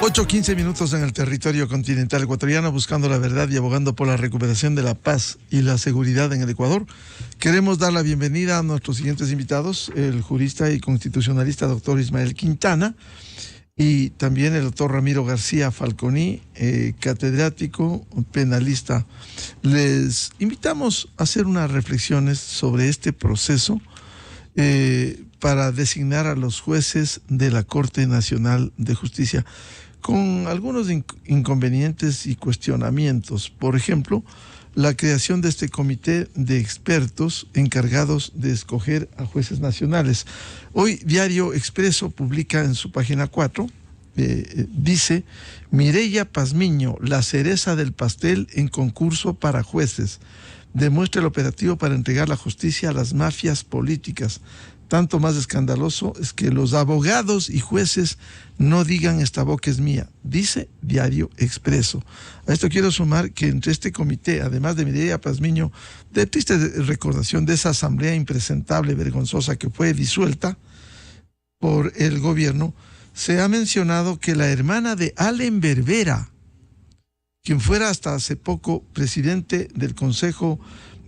8:15 en el territorio continental ecuatoriano, buscando la verdad y abogando por la recuperación de la paz y la seguridad en el Ecuador. Queremos dar la bienvenida a nuestros siguientes invitados, el jurista y constitucionalista doctor Ismael Quintana y también el doctor Ramiro García Falconi, catedrático penalista. Les invitamos a hacer unas reflexiones sobre este proceso para designar a los jueces de la Corte Nacional de Justicia, con algunos inconvenientes y cuestionamientos. Por ejemplo, la creación de este comité de expertos encargados de escoger a jueces nacionales. Hoy Diario Expreso publica en su página 4, dice: Mireya Pazmiño, la cereza del pastel en concurso para jueces. Demuestra el operativo para entregar la justicia a las mafias políticas. Tanto más escandaloso es que los abogados y jueces no digan esta boca es mía, dice Diario Expreso. A esto quiero sumar que entre este comité, además de Mireya Pazmiño, de triste recordación de esa asamblea impresentable, vergonzosa, que fue disuelta por el gobierno, se ha mencionado que la hermana de Allen Berbera, quien fuera hasta hace poco presidente del Consejo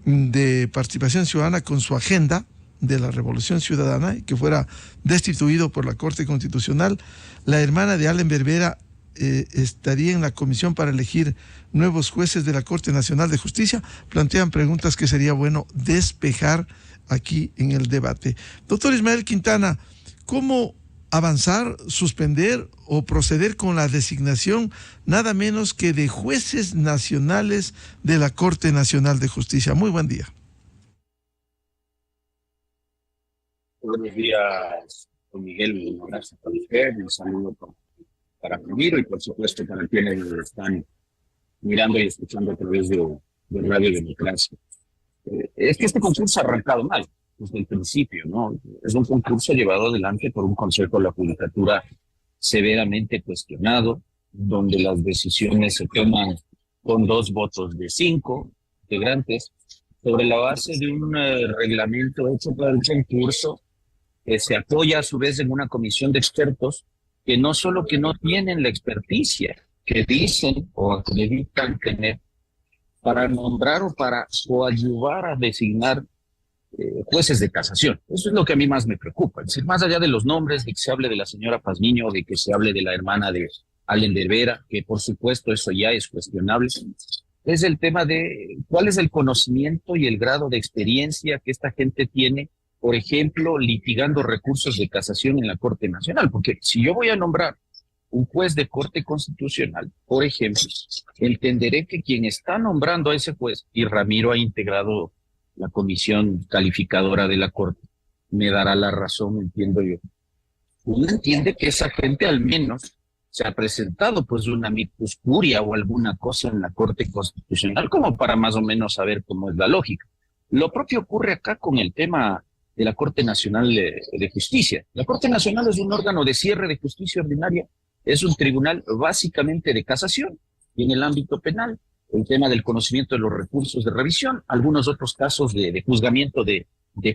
de Participación Ciudadana con su agenda de la Revolución Ciudadana, y que fuera destituido por la Corte Constitucional, la hermana de Allen Berbera estaría en la comisión para elegir nuevos jueces de la Corte Nacional de Justicia. Plantean preguntas que sería bueno despejar aquí en el debate. Doctor Ismael Quintana, ¿cómo avanzar, suspender o proceder con la designación nada menos que de jueces nacionales de la Corte Nacional de Justicia? Muy buen día. Buenos días, don Miguel. Un abrazo para usted, un saludo para Ramiro y por supuesto para quienes nos están mirando y escuchando a través de Radio Democracia. Es que este concurso ha arrancado mal desde el principio, ¿no? Es un concurso llevado adelante por un Consejo de la Judicatura severamente cuestionado, donde las decisiones se toman con 2 votos de 5 integrantes, sobre la base de un reglamento hecho para el concurso, que se apoya a su vez en una comisión de expertos que no solo que no tienen la experticia que dicen o acreditan tener para nombrar o para coadyuvar a designar jueces de casación. Eso es lo que a mí más me preocupa. Es decir, más allá de los nombres, de que se hable de la señora Pazmiño, de que se hable de la hermana de Allen Berbera, que por supuesto eso ya es cuestionable, es el tema de cuál es el conocimiento y el grado de experiencia que esta gente tiene, por ejemplo, litigando recursos de casación en la Corte Nacional. Porque si yo voy a nombrar un juez de Corte Constitucional, por ejemplo, entenderé que quien está nombrando a ese juez, y Ramiro ha integrado la comisión calificadora de la Corte, me dará la razón, entiendo yo. Uno entiende que esa gente al menos se ha presentado pues una amicus curia o alguna cosa en la Corte Constitucional como para más o menos saber cómo es la lógica. Lo propio ocurre acá con el tema de la Corte Nacional de Justicia. La Corte Nacional es un órgano de cierre de justicia ordinaria, es un tribunal básicamente de casación y en el ámbito penal el tema del conocimiento de los recursos de revisión, algunos otros casos de juzgamiento de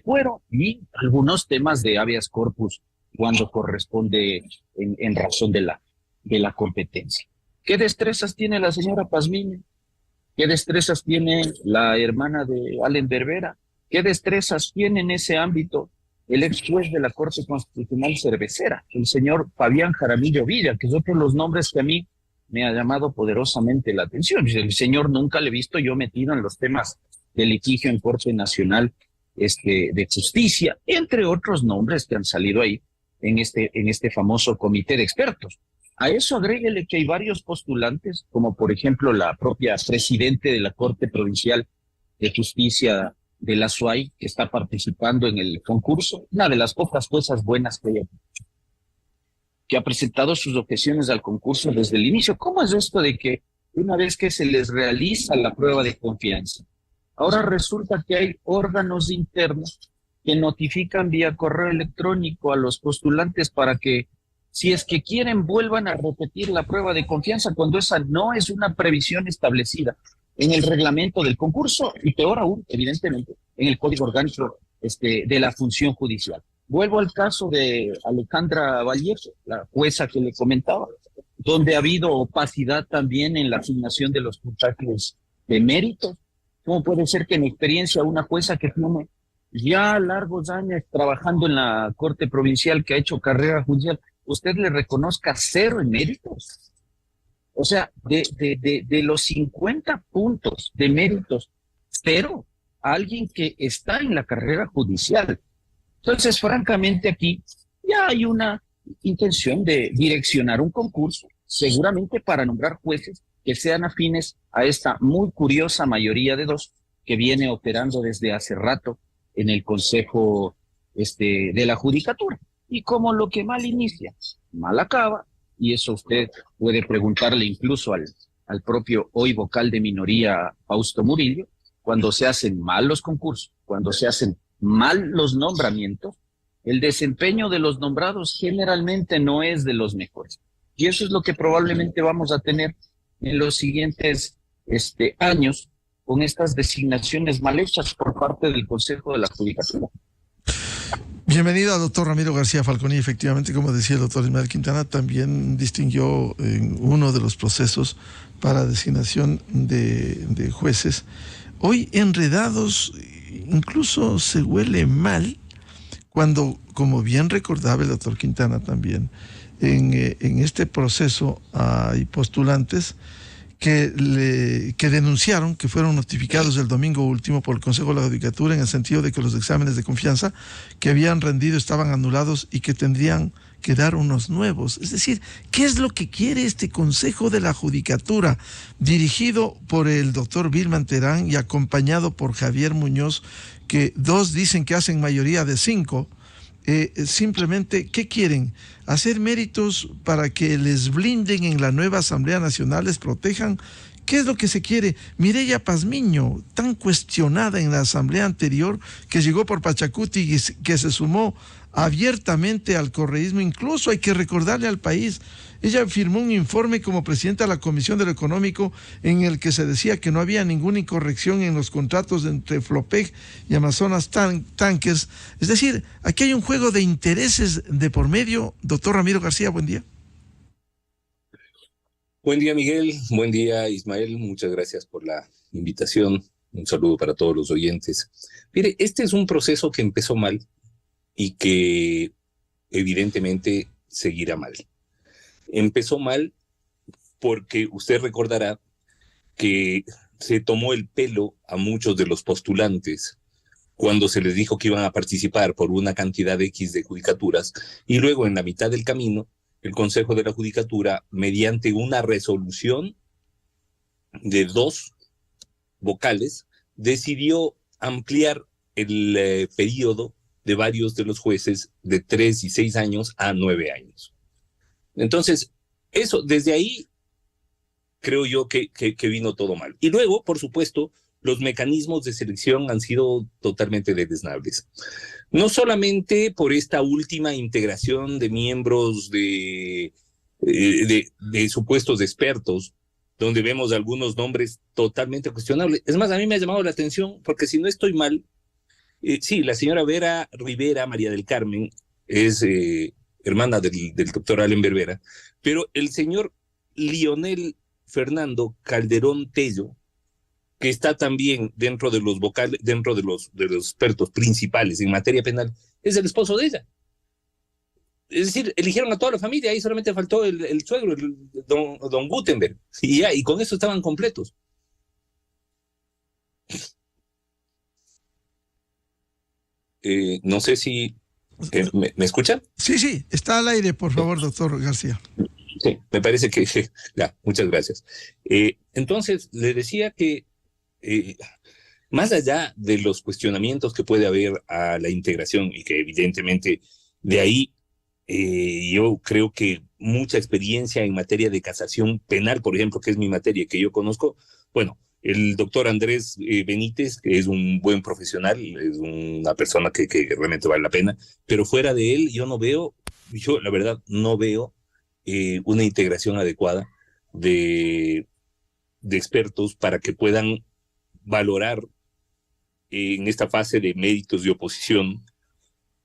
fuero y algunos temas de habeas corpus cuando corresponde en razón de la competencia. ¿Qué destrezas tiene la señora Pazmiño? ¿Qué destrezas tiene la hermana de Allen Berbera? ¿Qué destrezas tiene en ese ámbito el ex juez de la Corte Constitucional Cervecera, el señor Fabián Jaramillo Villa, que es otro de los nombres que a mí me ha llamado poderosamente la atención? El señor nunca le he visto yo metido en los temas de litigio en Corte Nacional de Justicia, entre otros nombres que han salido ahí en este famoso comité de expertos. A eso agréguele que hay varios postulantes, como por ejemplo la propia presidente de la Corte Provincial de Justicia de la SUAY, que está participando en el concurso, una de las pocas cosas buenas que ha presentado sus objeciones al concurso desde el inicio. ¿Cómo es esto de que una vez que se les realiza la prueba de confianza, ahora resulta que hay órganos internos que notifican vía correo electrónico a los postulantes para que, si es que quieren, vuelvan a repetir la prueba de confianza cuando esa no es una previsión establecida en el reglamento del concurso y peor aún, evidentemente, en el Código Orgánico de la Función Judicial? Vuelvo al caso de Alejandra Vallejo, la jueza que le comentaba. donde ha habido opacidad también en la asignación de los puntajes de méritos. ¿Cómo puede ser que en experiencia una jueza que tiene ya largos años trabajando en la Corte Provincial, que ha hecho carrera judicial, usted le reconozca 0 en méritos? O sea, de los 50 puntos de méritos, 0 a alguien que está en la carrera judicial. Entonces, francamente, aquí ya hay una intención de direccionar un concurso, seguramente para nombrar jueces que sean afines a esta muy curiosa mayoría de 2 que viene operando desde hace rato en el Consejo de la Judicatura. Y como lo que mal inicia, mal acaba, y eso usted puede preguntarle incluso al propio hoy vocal de minoría, Fausto Murillo, cuando se hacen mal los concursos, cuando se hacen mal los nombramientos, el desempeño de los nombrados generalmente no es de los mejores. Y eso es lo que probablemente vamos a tener en los siguientes años con estas designaciones mal hechas por parte del Consejo de la Judicatura. Bienvenido al doctor Ramiro García Falconi. Efectivamente, como decía el doctor Ismael Quintana, también distinguió en uno de los procesos para designación de jueces. Hoy enredados, incluso se huele mal cuando, como bien recordaba el doctor Quintana también, en este proceso hay postulantes que denunciaron que fueron notificados el domingo último por el Consejo de la Judicatura en el sentido de que los exámenes de confianza que habían rendido estaban anulados y que tendrían que dar unos nuevos. Es decir, ¿qué es lo que quiere este Consejo de la Judicatura, dirigido por el doctor Vilman Terán y acompañado por Javier Muñoz, que 2 dicen que hacen mayoría de 5? Simplemente, ¿qué quieren? ¿Hacer méritos para que les blinden en la nueva Asamblea Nacional, les protejan? ¿Qué es lo que se quiere? Mireya Pazmiño, tan cuestionada en la asamblea anterior, que llegó por Pachacuti y que se sumó abiertamente al correísmo, incluso hay que recordarle al país, ella firmó un informe como presidenta de la Comisión de lo Económico en el que se decía que no había ninguna incorrección en los contratos entre Flopec y Amazonas Tankers. Es decir, aquí hay un juego de intereses de por medio. Doctor Ramiro García, buen día. Buen día, Miguel. Buen día, Ismael. Muchas gracias por la invitación. Un saludo para todos los oyentes. Mire, este es un proceso que empezó mal y que evidentemente seguirá mal. Empezó mal porque usted recordará que se tomó el pelo a muchos de los postulantes cuando se les dijo que iban a participar por una cantidad X de judicaturas y luego en la mitad del camino el Consejo de la Judicatura, mediante una resolución de 2 vocales, decidió ampliar el periodo de varios de los jueces de 3 y 6 años a 9 años. Entonces, eso, desde ahí, creo yo que vino todo mal. Y luego, por supuesto, los mecanismos de selección han sido totalmente deleznables. No solamente por esta última integración de miembros de supuestos expertos, donde vemos algunos nombres totalmente cuestionables. Es más, a mí me ha llamado la atención, porque si no estoy mal, sí, la señora Vera Rivera, María del Carmen, es hermana del doctor Allen Berbera, pero el señor Lionel Fernando Calderón Tello, que está también dentro de los vocales, dentro de los expertos principales en materia penal, es el esposo de ella. Es decir, eligieron a toda la familia, ahí solamente faltó el suegro, don Gutenberg, y con eso estaban completos. No sé si ¿me escuchan? Sí, está al aire, por favor, doctor García. Sí, me parece que ya, muchas gracias. Entonces, le decía que más allá de los cuestionamientos que puede haber a la integración y que evidentemente de ahí yo creo que mucha experiencia en materia de casación penal, por ejemplo, que es mi materia que yo conozco, bueno, el doctor Andrés Benítez, que es un buen profesional, es una persona que realmente vale la pena, pero fuera de él yo la verdad no veo una integración adecuada de expertos para que puedan valorar en esta fase de méritos de oposición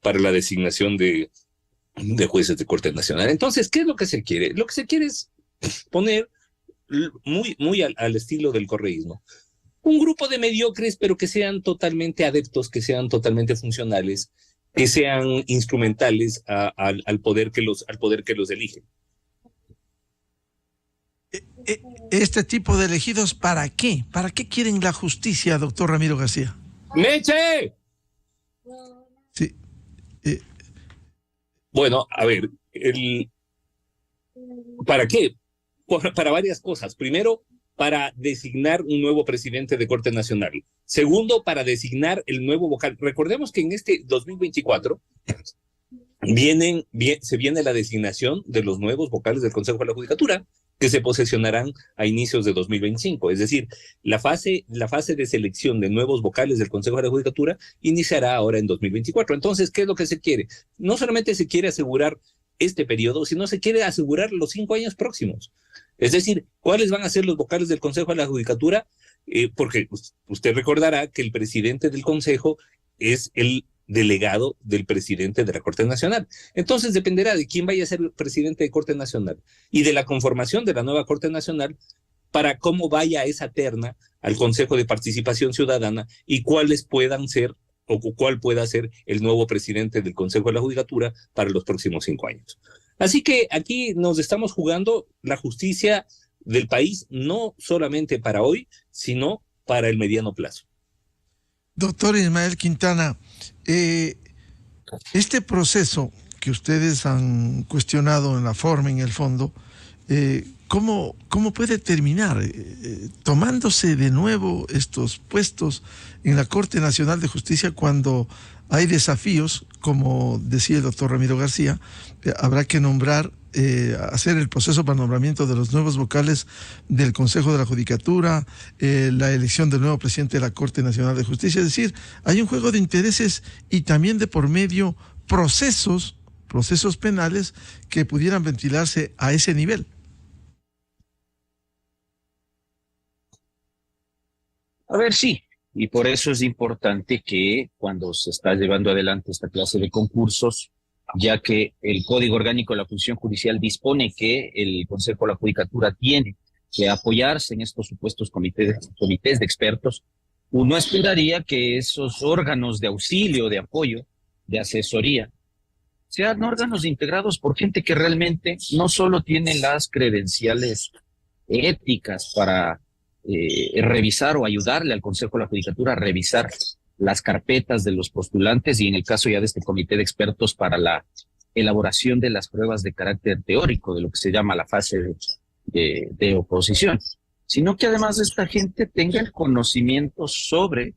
para la designación de jueces de Corte Nacional. Entonces, ¿qué es lo que se quiere? Lo que se quiere es poner muy al estilo del correísmo. Un grupo de mediocres, pero que sean totalmente adeptos, que sean totalmente funcionales, que sean instrumentales al poder que los elige. Este tipo de elegidos, ¿para qué? ¿Para qué quieren la justicia, doctor Ramiro García? ¡Meche! Sí. Bueno, a ver, ¿para qué? Para varias cosas. Primero, para designar un nuevo presidente de Corte Nacional. Segundo, para designar el nuevo vocal. Recordemos que en este 2024 se viene la designación de los nuevos vocales del Consejo de la Judicatura, que se posesionarán a inicios de 2025. Es decir, la fase de selección de nuevos vocales del Consejo de la Judicatura iniciará ahora en 2024. Entonces, ¿qué es lo que se quiere? No solamente se quiere asegurar este periodo, sino se quiere asegurar los 5 años próximos. Es decir, ¿cuáles van a ser los vocales del Consejo de la Judicatura? Porque usted recordará que el presidente del Consejo es el delegado del presidente de la Corte Nacional. Entonces dependerá de quién vaya a ser el presidente de Corte Nacional y de la conformación de la nueva Corte Nacional para cómo vaya esa terna al Consejo de Participación Ciudadana y cuáles puedan ser o cuál pueda ser el nuevo presidente del Consejo de la Judicatura para los próximos 5 años. Así que aquí nos estamos jugando la justicia del país, no solamente para hoy, sino para el mediano plazo. Doctor Ismael Quintana, este proceso que ustedes han cuestionado en la forma, en el fondo, ¿cómo puede terminar? Tomándose de nuevo estos puestos en la Corte Nacional de Justicia cuando hay desafíos, como decía el doctor Ramiro García, habrá que nombrar, hacer el proceso para nombramiento de los nuevos vocales del Consejo de la Judicatura, la elección del nuevo presidente de la Corte Nacional de Justicia. Es decir, hay un juego de intereses y también de por medio procesos penales que pudieran ventilarse a ese nivel. A ver, sí, y por eso es importante que cuando se está llevando adelante esta clase de concursos, ya que el Código Orgánico de la Función Judicial dispone que el Consejo de la Judicatura tiene que apoyarse en estos supuestos comités de expertos, uno esperaría que esos órganos de auxilio, de apoyo, de asesoría, sean órganos integrados por gente que realmente no solo tiene las credenciales éticas para revisar o ayudarle al Consejo de la Judicatura a revisar las carpetas de los postulantes y en el caso ya de este comité de expertos para la elaboración de las pruebas de carácter teórico, de lo que se llama la fase de oposición, sino que además esta gente tenga el conocimiento sobre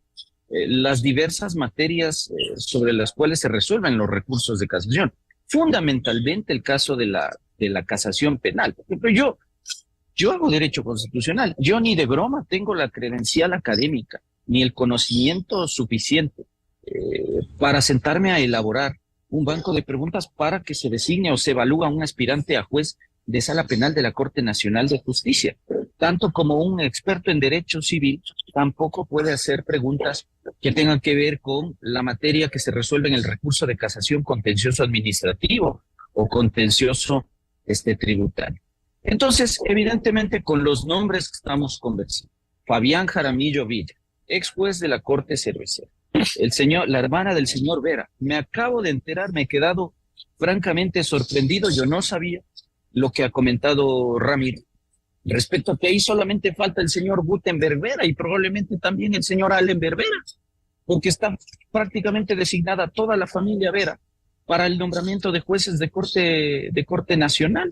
las diversas materias sobre las cuales se resuelven los recursos de casación, fundamentalmente el caso de la casación penal. Por ejemplo, yo hago derecho constitucional, yo ni de broma tengo la credencial académica ni el conocimiento suficiente para sentarme a elaborar un banco de preguntas para que se designe o se evalúe a un aspirante a juez de sala penal de la Corte Nacional de Justicia. Tanto como un experto en derecho civil tampoco puede hacer preguntas que tengan que ver con la materia que se resuelve en el recurso de casación contencioso administrativo o contencioso tributario. Entonces, evidentemente, con los nombres que estamos conversando, Fabián Jaramillo Villa, ex juez de la Corte Cervecera, la hermana del señor Vera, me acabo de enterar, me he quedado francamente sorprendido, yo no sabía lo que ha comentado Ramiro, respecto a que ahí solamente falta el señor Gutenberg Vera y probablemente también el señor Allen Berbera, porque está prácticamente designada toda la familia Vera para el nombramiento de jueces de corte nacional.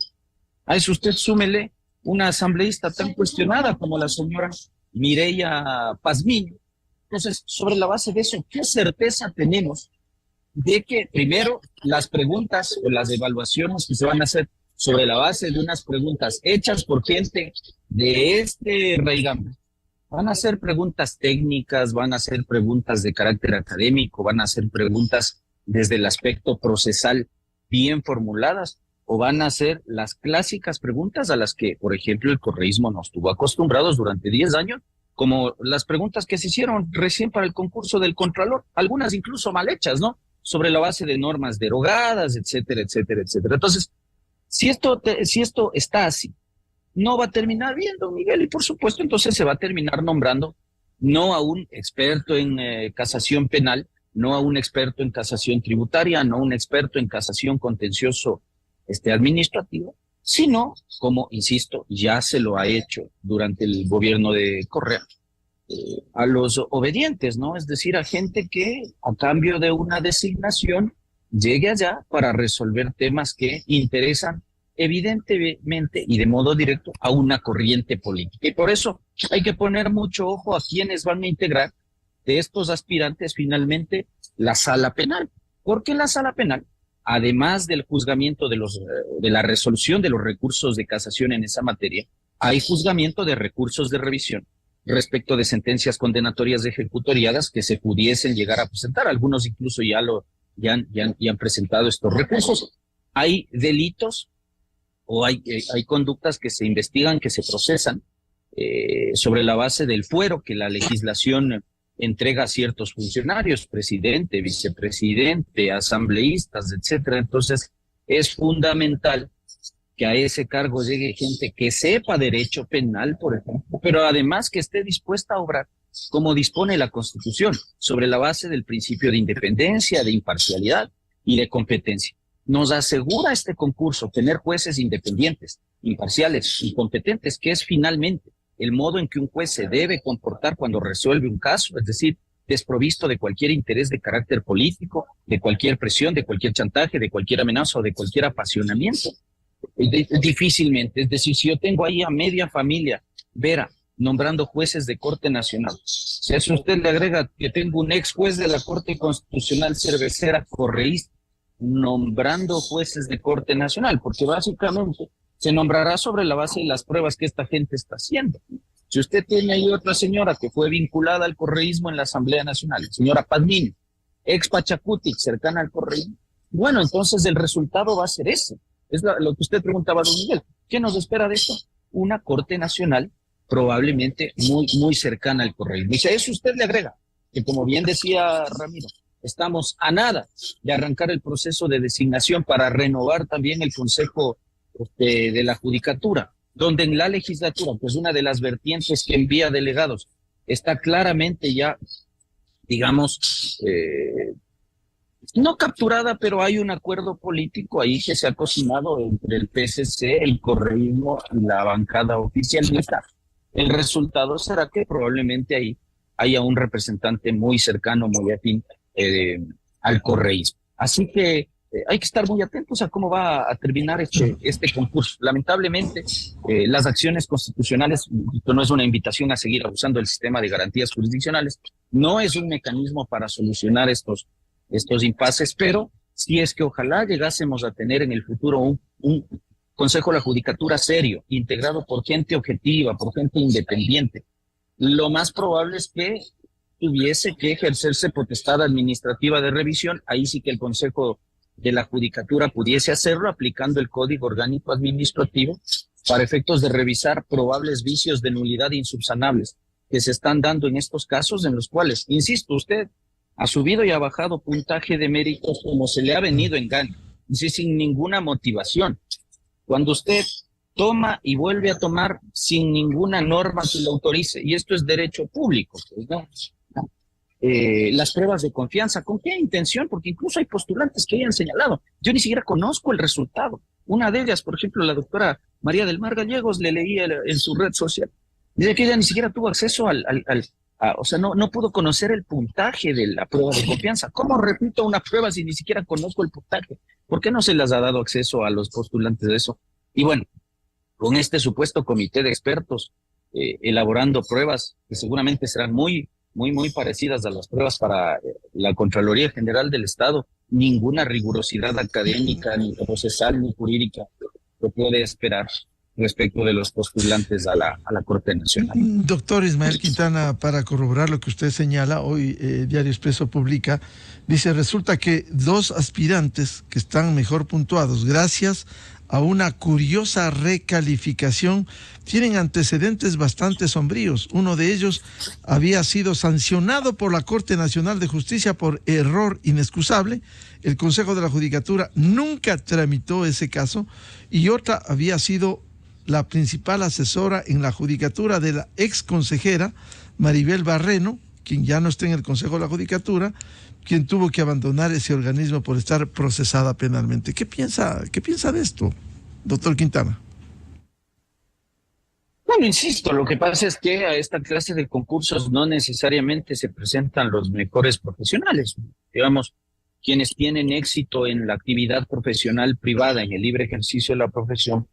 A eso usted súmele una asambleísta tan cuestionada como la señora Mireya Pazmiño. Entonces, sobre la base de eso, ¿qué certeza tenemos de que, primero, las preguntas o las evaluaciones que se van a hacer sobre la base de unas preguntas hechas por gente de este raigambre, van a ser preguntas técnicas, van a ser preguntas de carácter académico, van a ser preguntas desde el aspecto procesal bien formuladas, o van a ser las clásicas preguntas a las que, por ejemplo, el correísmo nos tuvo acostumbrados durante 10 años, como las preguntas que se hicieron recién para el concurso del Contralor, algunas incluso mal hechas, ¿no? Sobre la base de normas derogadas, etcétera, etcétera, etcétera. Entonces, si esto está así, no va a terminar bien, don Miguel, y por supuesto entonces se va a terminar nombrando no a un experto en casación penal, no a un experto en casación tributaria, no a un experto en casación contencioso administrativo, sino, como insisto, ya se lo ha hecho durante el gobierno de Correa, a los obedientes, ¿no? Es decir, a gente que a cambio de una designación llegue allá para resolver temas que interesan evidentemente y de modo directo a una corriente política. Y por eso hay que poner mucho ojo a quienes van a integrar de estos aspirantes finalmente la sala penal, porque en la sala penal, además del juzgamiento de la resolución de los recursos de casación en esa materia, hay juzgamiento de recursos de revisión respecto de sentencias condenatorias ejecutoriadas que se pudiesen llegar a presentar. Algunos incluso ya han presentado estos recursos. Hay delitos o hay conductas que se investigan, que se procesan sobre la base del fuero que la legislación entrega a ciertos funcionarios, presidente, vicepresidente, asambleístas, etcétera. Entonces, es fundamental que a ese cargo llegue gente que sepa derecho penal, por ejemplo, pero además que esté dispuesta a obrar como dispone la Constitución, sobre la base del principio de independencia, de imparcialidad y de competencia. Nos asegura este concurso tener jueces independientes, imparciales y competentes, que es finalmente el modo en que un juez se debe comportar cuando resuelve un caso, es decir, desprovisto de cualquier interés de carácter político, de cualquier presión, de cualquier chantaje, de cualquier amenaza o de cualquier apasionamiento. Difícilmente, es decir, si yo tengo ahí a media familia, Vera, nombrando jueces de Corte Nacional, si a eso usted le agrega que tengo un ex juez de la Corte Constitucional cervecera correísta, nombrando jueces de Corte Nacional, porque básicamente se nombrará sobre la base de las pruebas que esta gente está haciendo. Si usted tiene ahí otra señora que fue vinculada al correísmo en la Asamblea Nacional, señora Padmini, ex Pachacutic, cercana al correísmo, bueno, entonces el resultado va a ser ese. Es lo que usted preguntaba, don Miguel. ¿Qué nos espera de esto? Una Corte Nacional probablemente muy cercana al correísmo. Y si a eso usted le agrega, que como bien decía Ramiro, estamos a nada de arrancar el proceso de designación para renovar también el Consejo de la Judicatura, donde en la legislatura, pues una de las vertientes que envía delegados está claramente ya, digamos, no capturada, pero hay un acuerdo político ahí que se ha cocinado entre el PSC, el correísmo y la bancada oficialista. El resultado será que probablemente ahí haya un representante muy cercano, muy afín al correísmo. Así que hay que estar muy atentos a cómo va a terminar este concurso. Lamentablemente, las acciones constitucionales, esto no es una invitación a seguir abusando del sistema de garantías jurisdiccionales, no es un mecanismo para solucionar estos impases, pero si es que ojalá llegásemos a tener en el futuro un Consejo de la Judicatura serio, integrado por gente objetiva, por gente independiente, lo más probable es que tuviese que ejercerse potestad administrativa de revisión. Ahí sí que el Consejo de la Judicatura pudiese hacerlo aplicando el Código Orgánico Administrativo para efectos de revisar probables vicios de nulidad insubsanables que se están dando en estos casos, en los cuales, insisto, usted ha subido y ha bajado puntaje de méritos como se le ha venido en gana, sin ninguna motivación. Cuando usted toma y vuelve a tomar sin ninguna norma que lo autorice, y esto es derecho público, pues, ¿no? Las pruebas de confianza, ¿con qué intención? Porque incluso hay postulantes que hayan señalado, yo ni siquiera conozco el resultado. Una de ellas, por ejemplo, la doctora María del Mar Gallegos, le leía en su red social, dice que ella ni siquiera tuvo acceso o sea, no pudo conocer el puntaje de la prueba de confianza. ¿Cómo repito una prueba si ni siquiera conozco el puntaje? ¿Por qué no se les ha dado acceso a los postulantes de eso? Y bueno, con este supuesto comité de expertos elaborando pruebas que seguramente serán muy parecidas a las pruebas para la Contraloría General del Estado, ninguna rigurosidad académica, ni procesal, ni jurídica se puede esperar respecto de los postulantes a la Corte Nacional. Doctor Ismael Quintana, para corroborar lo que usted señala, hoy Diario Expreso publica, dice, resulta que 2 aspirantes que están mejor puntuados gracias a una curiosa recalificación tienen antecedentes bastante sombríos. Uno de ellos había sido sancionado por la Corte Nacional de Justicia por error inexcusable. El Consejo de la Judicatura nunca tramitó ese caso, y otra había sido la principal asesora en la judicatura de la ex consejera Maribel Barreno, quien ya no está en el Consejo de la Judicatura, quien tuvo que abandonar ese organismo por estar procesada penalmente. ¿Qué piensa de esto, doctor Quintana? Bueno, insisto, lo que pasa es que a esta clase de concursos no necesariamente se presentan los mejores profesionales. Digamos, quienes tienen éxito en la actividad profesional privada, en el libre ejercicio de la profesión,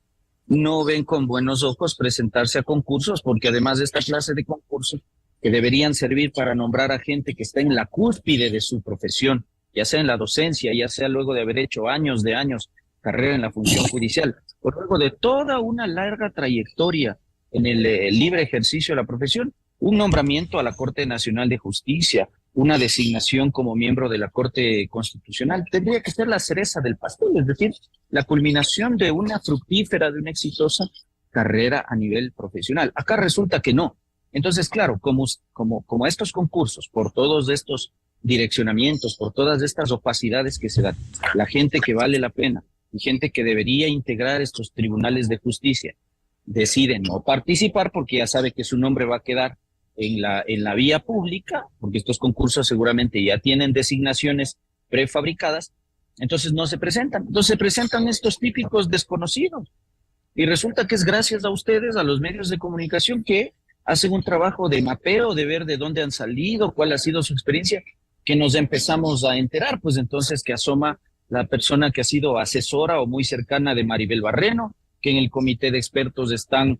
no ven con buenos ojos presentarse a concursos, porque además de esta clase de concursos, que deberían servir para nombrar a gente que está en la cúspide de su profesión, ya sea en la docencia, ya sea luego de haber hecho años carrera en la función judicial, o luego de toda una larga trayectoria en el libre ejercicio de la profesión, un nombramiento a la Corte Nacional de Justicia, una designación como miembro de la Corte Constitucional, tendría que ser la cereza del pastel, es decir, la culminación de una fructífera, de una exitosa carrera a nivel profesional. Acá resulta que no. Entonces, claro, como estos concursos, por todos estos direccionamientos, por todas estas opacidades que se dan, la gente que vale la pena y gente que debería integrar estos tribunales de justicia, deciden no participar porque ya sabe que su nombre va a quedar en la vía pública, porque estos concursos seguramente ya tienen designaciones prefabricadas, entonces no se presentan. Entonces se presentan estos típicos desconocidos. Y resulta que es gracias a ustedes, a los medios de comunicación, que hacen un trabajo de mapeo, de ver de dónde han salido, cuál ha sido su experiencia, que nos empezamos a enterar, pues entonces que asoma la persona que ha sido asesora o muy cercana de Maribel Barreno, que en el comité de expertos están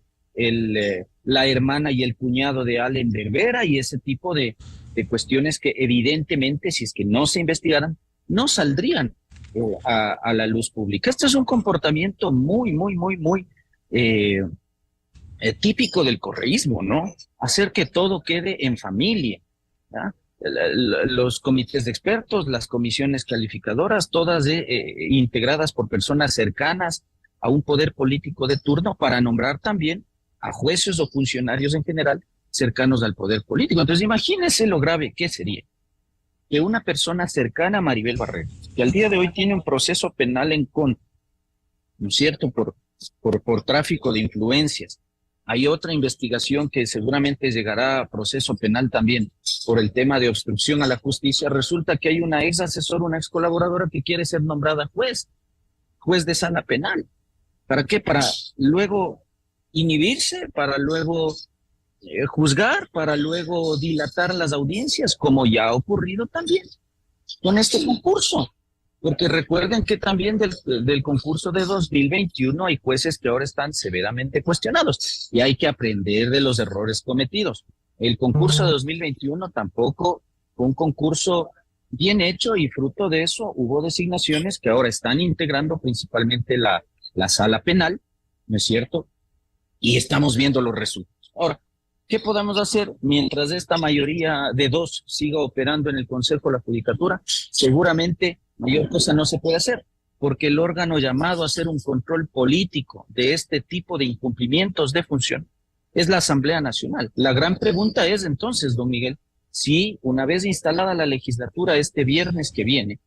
la hermana y el cuñado de Allen Berbera y ese tipo de cuestiones que evidentemente, si es que no se investigaran, no saldrían a la luz pública. Este es un comportamiento muy típico del correísmo, ¿no? Hacer que todo quede en familia, ¿ya? Los comités de expertos, las comisiones calificadoras, todas integradas por personas cercanas a un poder político de turno para nombrar también a jueces o funcionarios en general cercanos al poder político. Entonces imagínense lo grave que sería que una persona cercana a Maribel Barreno, que al día de hoy tiene un proceso penal en contra, ¿no es cierto?, por tráfico de influencias. Hay otra investigación que seguramente llegará a proceso penal también por el tema de obstrucción a la justicia. Resulta que hay una ex asesora, una ex colaboradora que quiere ser nombrada juez de sala penal. ¿Para qué? Para luego inhibirse, para luego juzgar, para luego dilatar las audiencias, como ya ha ocurrido también con este concurso. Porque recuerden que también del concurso de 2021 hay jueces que ahora están severamente cuestionados y hay que aprender de los errores cometidos. El concurso de 2021 tampoco fue un concurso bien hecho y fruto de eso hubo designaciones que ahora están integrando principalmente la sala penal, ¿no es cierto? Y estamos viendo los resultados. Ahora, ¿qué podemos hacer mientras esta mayoría de 2 siga operando en el Consejo de la Judicatura? Seguramente mayor cosa no se puede hacer, porque el órgano llamado a hacer un control político de este tipo de incumplimientos de función es la Asamblea Nacional. La gran pregunta es entonces, don Miguel, si una vez instalada la legislatura este viernes que viene,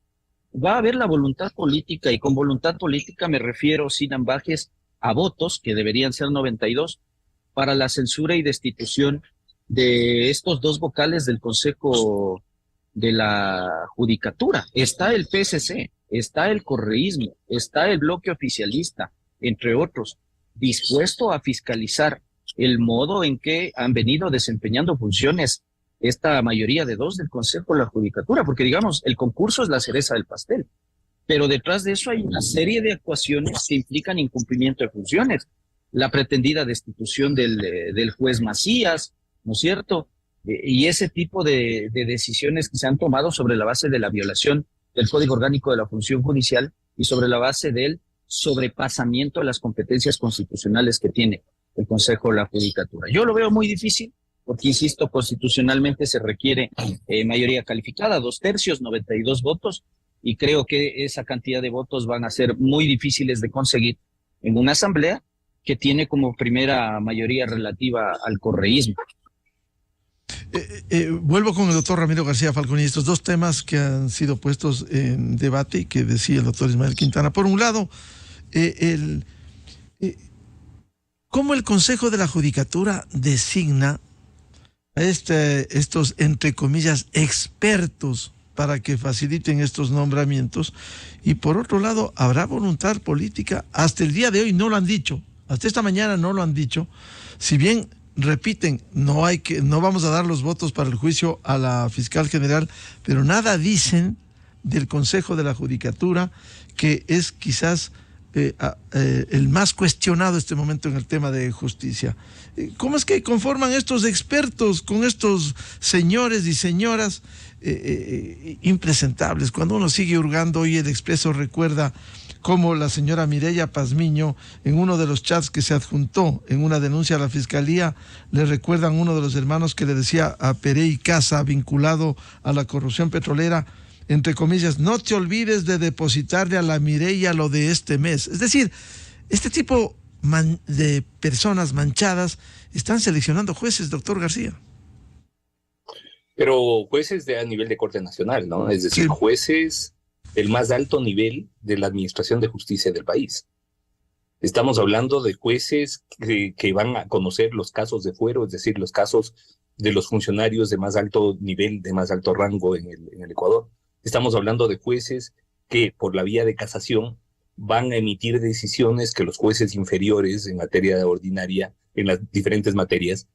va a haber la voluntad política, y con voluntad política me refiero sin ambajes a votos, que deberían ser 92, para la censura y destitución de estos 2 vocales del Consejo de la Judicatura. Está el PSC, está el correísmo, está el bloque oficialista, entre otros, dispuesto a fiscalizar el modo en que han venido desempeñando funciones esta mayoría de 2 del Consejo de la Judicatura, porque digamos, el concurso es la cereza del pastel, pero detrás de eso hay una serie de actuaciones que implican incumplimiento de funciones, la pretendida destitución del juez Macías, ¿no es cierto?, y ese tipo de decisiones que se han tomado sobre la base de la violación del Código Orgánico de la Función Judicial y sobre la base del sobrepasamiento de las competencias constitucionales que tiene el Consejo de la Judicatura. Yo lo veo muy difícil porque, insisto, constitucionalmente se requiere mayoría calificada, 2/3, 92 votos, y creo que esa cantidad de votos van a ser muy difíciles de conseguir en una asamblea que tiene como primera mayoría relativa al correísmo. Vuelvo con el doctor Ramiro García Falcón y estos 2 temas que han sido puestos en debate y que decía el doctor Ismael Quintana. Por un lado, ¿Cómo el Consejo de la Judicatura designa a estos, entre comillas, expertos para que faciliten estos nombramientos? Y por otro lado, ¿habrá voluntad política? Hasta el día de hoy no lo han dicho, hasta esta mañana no lo han dicho. Si bien repiten, no vamos a dar los votos para el juicio a la fiscal general, pero nada dicen del Consejo de la Judicatura, que es quizás el más cuestionado este momento en el tema de justicia. ¿Cómo es que conforman estos expertos con estos señores y señoras impresentables? Cuando uno sigue hurgando, hoy el Expreso recuerda cómo la señora Mireya Pazmiño, en uno de los chats que se adjuntó en una denuncia a la fiscalía, le recuerdan uno de los hermanos que le decía a Perey Casa, vinculado a la corrupción petrolera, entre comillas, no te olvides de depositarle a la Mireya lo de este mes. Es decir, este tipo de personas manchadas están seleccionando jueces, doctor García. Pero jueces a nivel de Corte Nacional, ¿no? Es decir, sí, jueces del más alto nivel de la administración de justicia del país. Estamos hablando de jueces que van a conocer los casos de fuero, es decir, los casos de los funcionarios de más alto nivel, de más alto rango en el Ecuador. Estamos hablando de jueces que por la vía de casación van a emitir decisiones que los jueces inferiores en materia ordinaria, en las diferentes materias,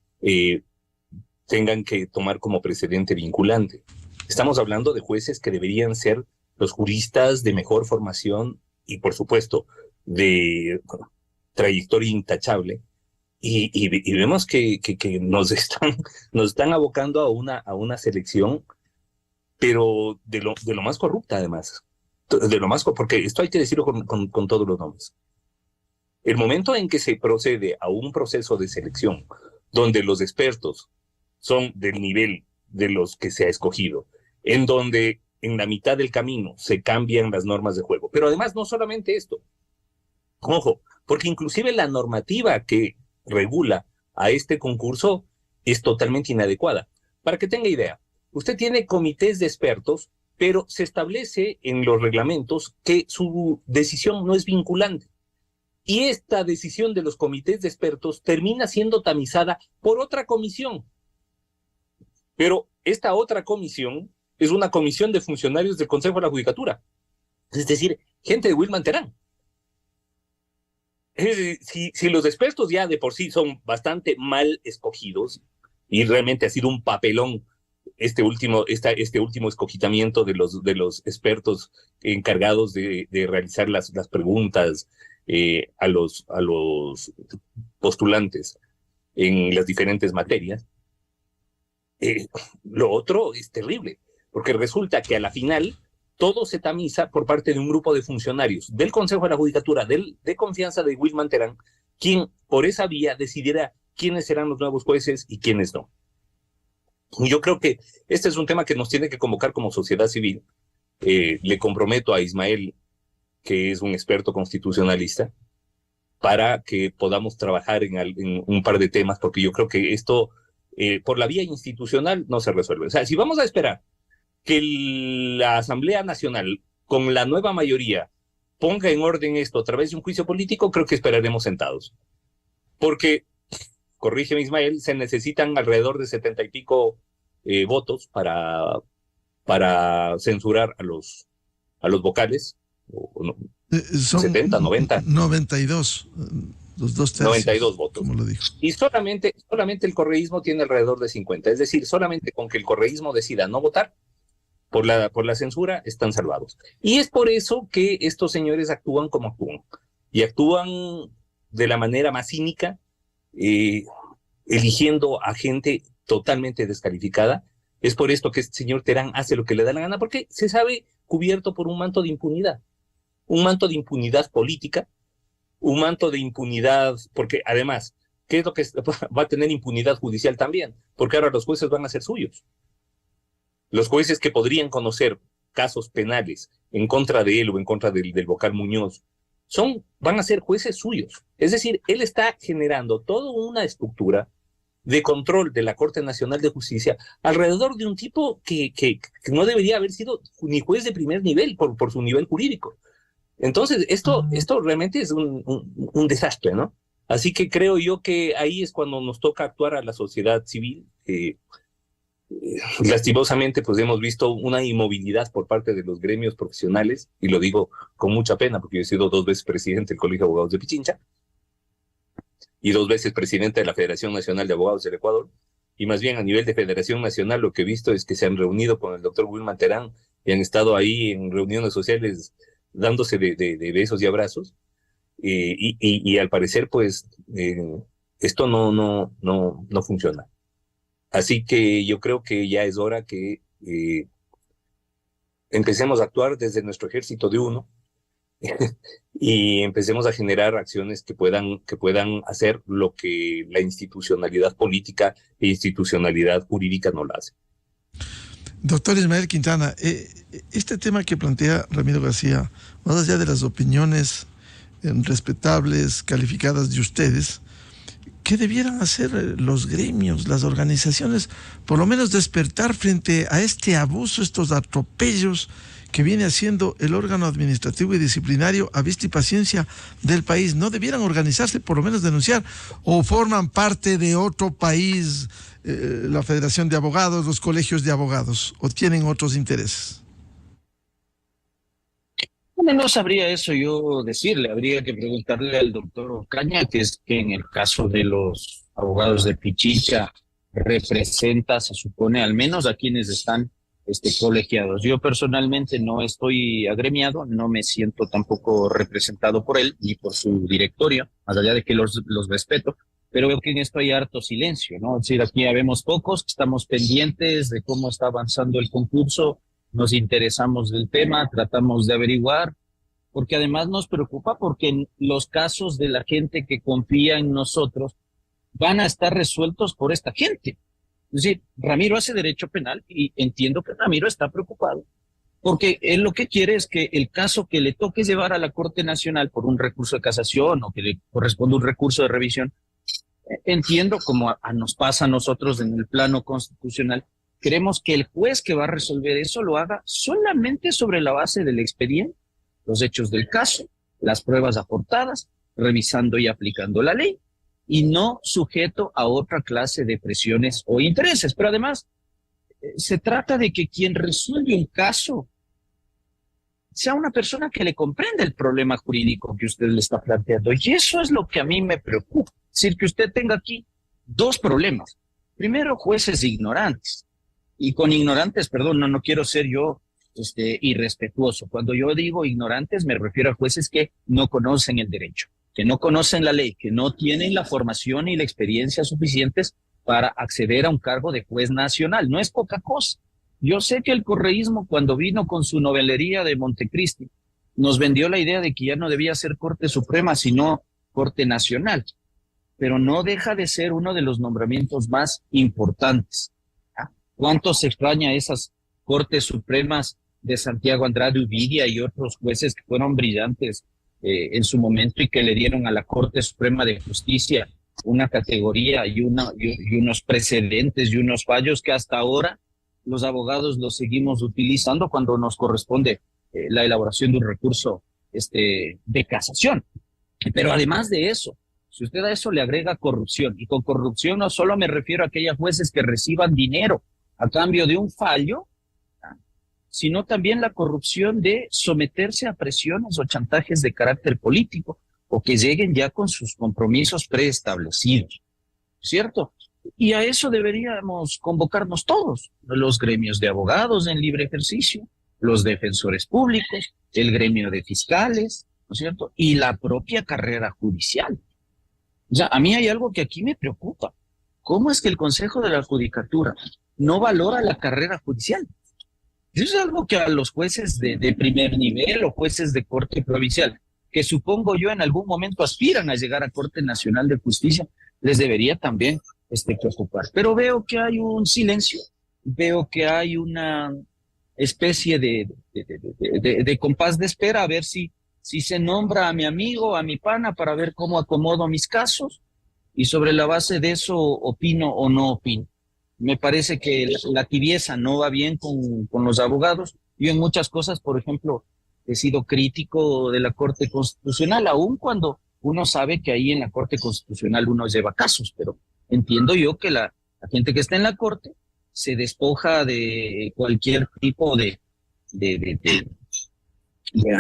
tengan que tomar como precedente vinculante. Estamos hablando de jueces que deberían ser los juristas de mejor formación y, por supuesto, de trayectoria intachable. Y vemos que nos están abocando a una selección, pero de lo más corrupta, además. Porque esto hay que decirlo con todos los nombres. El momento en que se procede a un proceso de selección donde los expertos son del nivel de los que se ha escogido, en donde en la mitad del camino se cambian las normas de juego. Pero además no solamente esto. Ojo, porque inclusive la normativa que regula a este concurso es totalmente inadecuada. Para que tenga idea, usted tiene comités de expertos, pero se establece en los reglamentos que su decisión no es vinculante. Y esta decisión de los comités de expertos termina siendo tamizada por otra comisión. Pero esta otra comisión es una comisión de funcionarios del Consejo de la Judicatura. Es decir, gente de Wilman Terán. Si los expertos ya de por sí son bastante mal escogidos, y realmente ha sido un papelón este último escogitamiento de los expertos encargados de realizar las preguntas a los postulantes en las diferentes materias, lo otro es terrible, porque resulta que a la final todo se tamiza por parte de un grupo de funcionarios del Consejo de la Judicatura, de confianza de Wilman Terán, quien por esa vía decidiera quiénes serán los nuevos jueces y quiénes no. Y yo creo que este es un tema que nos tiene que convocar como sociedad civil. Le comprometo a Ismael, que es un experto constitucionalista, para que podamos trabajar en un par de temas, porque yo creo que esto, por la vía institucional, no se resuelve. O sea, si vamos a esperar que la Asamblea Nacional, con la nueva mayoría, ponga en orden esto a través de un juicio político, creo que esperaremos sentados. Porque, corrígeme Ismael, se necesitan alrededor de 70 y pico votos para censurar a los vocales. No, son 70, 90. 92. Los 2 tercios, 92 votos. Como lo dijo. Y solamente el correísmo tiene alrededor de 50. Es decir, solamente con que el correísmo decida no votar por la censura, están salvados. Y es por eso que estos señores actúan como actúan. Y actúan de la manera más cínica, eligiendo a gente totalmente descalificada. Es por esto que este señor Terán hace lo que le da la gana, porque se sabe cubierto por un manto de impunidad. Un manto de impunidad política, un manto de impunidad, porque además, ¿qué es lo que va a tener impunidad judicial también? Porque ahora los jueces van a ser suyos. Los jueces que podrían conocer casos penales en contra de él o en contra del vocal Muñoz, van a ser jueces suyos. Es decir, él está generando toda una estructura de control de la Corte Nacional de Justicia alrededor de un tipo que no debería haber sido ni juez de primer nivel por su nivel jurídico. Entonces, esto realmente es un desastre, ¿no? Así que creo yo que ahí es cuando nos toca actuar a la sociedad civil. Lastimosamente, pues hemos visto una inmovilidad por parte de los gremios profesionales, y lo digo con mucha pena porque yo he sido 2 veces presidente del Colegio de Abogados de Pichincha y 2 veces presidente de la Federación Nacional de Abogados del Ecuador, y más bien a nivel de Federación Nacional lo que he visto es que se han reunido con el doctor Wilman Terán y han estado ahí en reuniones sociales dándose de besos y abrazos, y al parecer pues esto no funciona. Así que yo creo que ya es hora que empecemos a actuar desde nuestro ejército de uno y empecemos a generar acciones que puedan hacer lo que la institucionalidad política e institucionalidad jurídica no la hace. Doctor Ismael Quintana, este tema que plantea Ramiro García, más allá de las opiniones respetables, calificadas de ustedes, ¿qué debieran hacer los gremios, las organizaciones? Por lo menos despertar frente a este abuso, estos atropellos que viene haciendo el órgano administrativo y disciplinario a vista y paciencia del país. ¿No debieran organizarse, por lo menos denunciar? ¿O forman parte de otro país, la Federación de Abogados, los colegios de abogados, o tienen otros intereses? Bueno, no sabría eso yo decirle, habría que preguntarle al doctor Ocaña, que es que en el caso de los abogados de Pichincha representa, se supone, al menos a quienes están colegiados. Yo personalmente no estoy agremiado, no me siento tampoco representado por él ni por su directorio, más allá de que los respeto, pero veo que en esto hay harto silencio, ¿no? Es decir, aquí ya vemos pocos, estamos pendientes de cómo está avanzando el concurso, nos interesamos del tema, tratamos de averiguar, porque además nos preocupa porque los casos de la gente que confía en nosotros van a estar resueltos por esta gente. Es decir, Ramiro hace derecho penal y entiendo que Ramiro está preocupado porque él lo que quiere es que el caso que le toque llevar a la Corte Nacional por un recurso de casación o que le corresponda un recurso de revisión, entiendo como nos pasa a nosotros en el plano constitucional, queremos que el juez que va a resolver eso lo haga solamente sobre la base del expediente, los hechos del caso, las pruebas aportadas, revisando y aplicando la ley, y no sujeto a otra clase de presiones o intereses. Pero además, se trata de que quien resuelve un caso sea una persona que le comprenda el problema jurídico que usted le está planteando. Y eso es lo que a mí me preocupa. Es decir, que usted tenga aquí 2 problemas. Primero, jueces ignorantes. Y con ignorantes, perdón, no quiero ser yo irrespetuoso. Cuando yo digo ignorantes, me refiero a jueces que no conocen el derecho, que no conocen la ley, que no tienen la formación y la experiencia suficientes para acceder a un cargo de juez nacional. No es poca cosa. Yo sé que el correísmo, cuando vino con su novelería de Montecristi, nos vendió la idea de que ya no debía ser Corte Suprema, sino Corte Nacional. Pero no deja de ser uno de los nombramientos más importantes. ¿Cuánto se extraña esas Cortes Supremas de Santiago Andrade Uvidia y otros jueces que fueron brillantes en su momento y que le dieron a la Corte Suprema de Justicia una categoría y unos precedentes y unos fallos que hasta ahora los abogados los seguimos utilizando cuando nos corresponde la elaboración de un recurso de casación? Pero además de eso, si usted a eso le agrega corrupción, y con corrupción no solo me refiero a aquellos jueces que reciban dinero a cambio de un fallo, sino también la corrupción de someterse a presiones o chantajes de carácter político o que lleguen ya con sus compromisos preestablecidos, ¿cierto? Y a eso deberíamos convocarnos todos, los gremios de abogados en libre ejercicio, los defensores públicos, el gremio de fiscales, ¿no es cierto? Y la propia carrera judicial. O sea, a mí hay algo que aquí me preocupa. ¿Cómo es que el Consejo de la Judicatura no valora la carrera judicial? Eso es algo que a los jueces de primer nivel o jueces de corte provincial, que supongo yo en algún momento aspiran a llegar a Corte Nacional de Justicia, les debería también preocupar. Pero veo que hay un silencio, veo que hay una especie de compás de espera a ver si se nombra a mi amigo, a mi pana, para ver cómo acomodo mis casos, y sobre la base de eso opino o no opino. Me parece que la tibieza no va bien con los abogados. Yo en muchas cosas, por ejemplo, he sido crítico de la Corte Constitucional, aun cuando uno sabe que ahí en la Corte Constitucional uno lleva casos, pero entiendo yo que la gente que está en la Corte se despoja de cualquier tipo de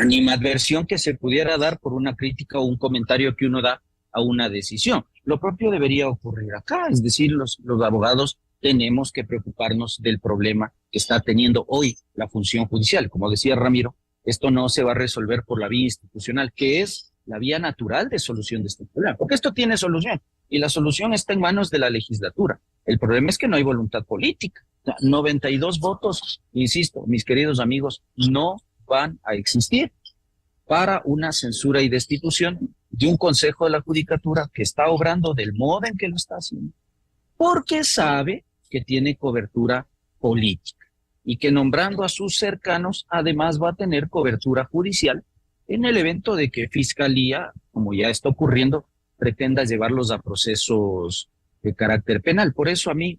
animadversión que se pudiera dar por una crítica o un comentario que uno da a una decisión. Lo propio debería ocurrir acá, es decir, los abogados tenemos que preocuparnos del problema que está teniendo hoy la función judicial. Como decía Ramiro, esto no se va a resolver por la vía institucional, que es la vía natural de solución de este problema, porque esto tiene solución y la solución está en manos de la legislatura. El problema es que no hay voluntad política. 92 votos, insisto, mis queridos amigos, no van a existir para una censura y destitución de un Consejo de la Judicatura que está obrando del modo en que lo está haciendo, porque sabe que tiene cobertura política y que nombrando a sus cercanos además va a tener cobertura judicial en el evento de que Fiscalía, como ya está ocurriendo, pretenda llevarlos a procesos de carácter penal. Por eso a mí,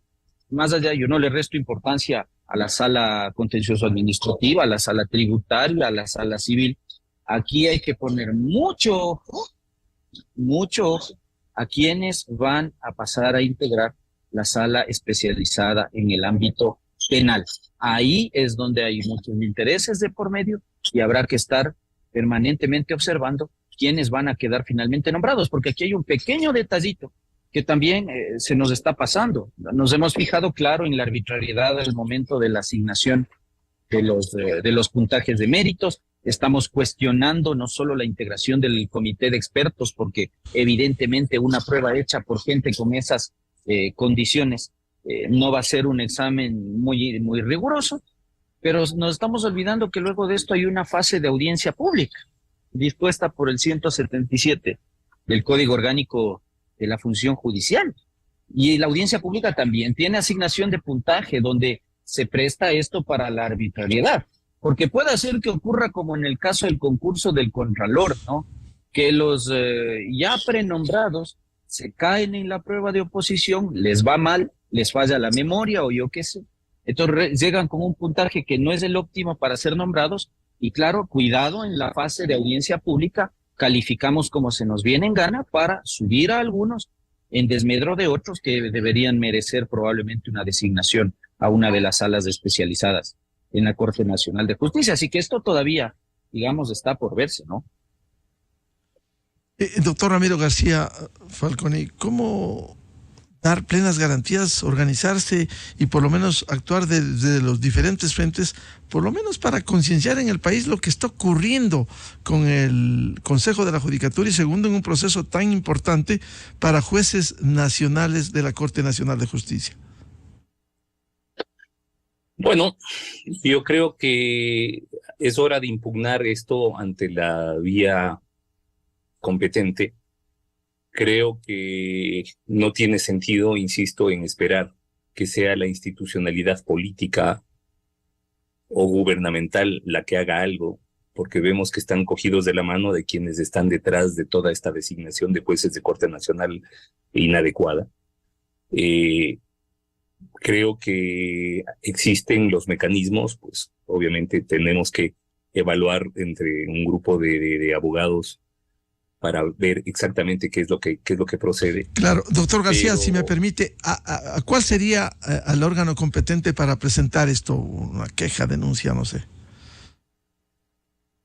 más allá, yo no le resto importancia a la sala contencioso-administrativa, a la sala tributaria, a la sala civil. Aquí hay que poner mucho ojo a quienes van a pasar a integrar la sala especializada en el ámbito penal. Ahí es donde hay muchos intereses de por medio y habrá que estar permanentemente observando quiénes van a quedar finalmente nombrados, porque aquí hay un pequeño detallito que también se nos está pasando. Nos hemos fijado, claro, en la arbitrariedad al momento de la asignación de los puntajes de méritos. Estamos cuestionando no solo la integración del comité de expertos, porque evidentemente una prueba hecha por gente con esas condiciones no va a ser un examen muy, muy riguroso, pero nos estamos olvidando que luego de esto hay una fase de audiencia pública dispuesta por el 177 del Código Orgánico de la Función Judicial. Y la audiencia pública también tiene asignación de puntaje donde se presta esto para la arbitrariedad, porque puede ser que ocurra como en el caso del concurso del Contralor, ¿no? Que los ya prenombrados se caen en la prueba de oposición, les va mal, les falla la memoria o yo qué sé. Entonces llegan con un puntaje que no es el óptimo para ser nombrados y claro, cuidado en la fase de audiencia pública, calificamos como se nos viene en gana para subir a algunos en desmedro de otros que deberían merecer probablemente una designación a una de las salas especializadas en la Corte Nacional de Justicia. Así que esto todavía, digamos, está por verse, ¿no? Doctor Ramiro García Falconi, ¿cómo dar plenas garantías, organizarse y por lo menos actuar desde los diferentes frentes, por lo menos para concienciar en el país lo que está ocurriendo con el Consejo de la Judicatura y segundo en un proceso tan importante para jueces nacionales de la Corte Nacional de Justicia? Bueno, yo creo que es hora de impugnar esto ante la vía competente. Creo que no tiene sentido, insisto, en esperar que sea la institucionalidad política o gubernamental la que haga algo, porque vemos que están cogidos de la mano de quienes están detrás de toda esta designación de jueces de Corte Nacional inadecuada. Creo que existen los mecanismos, pues obviamente tenemos que evaluar entre un grupo de abogados para ver exactamente qué es lo que procede. Claro, doctor García, si me permite, ¿cuál sería el órgano competente para presentar esto? Una queja, denuncia, no sé.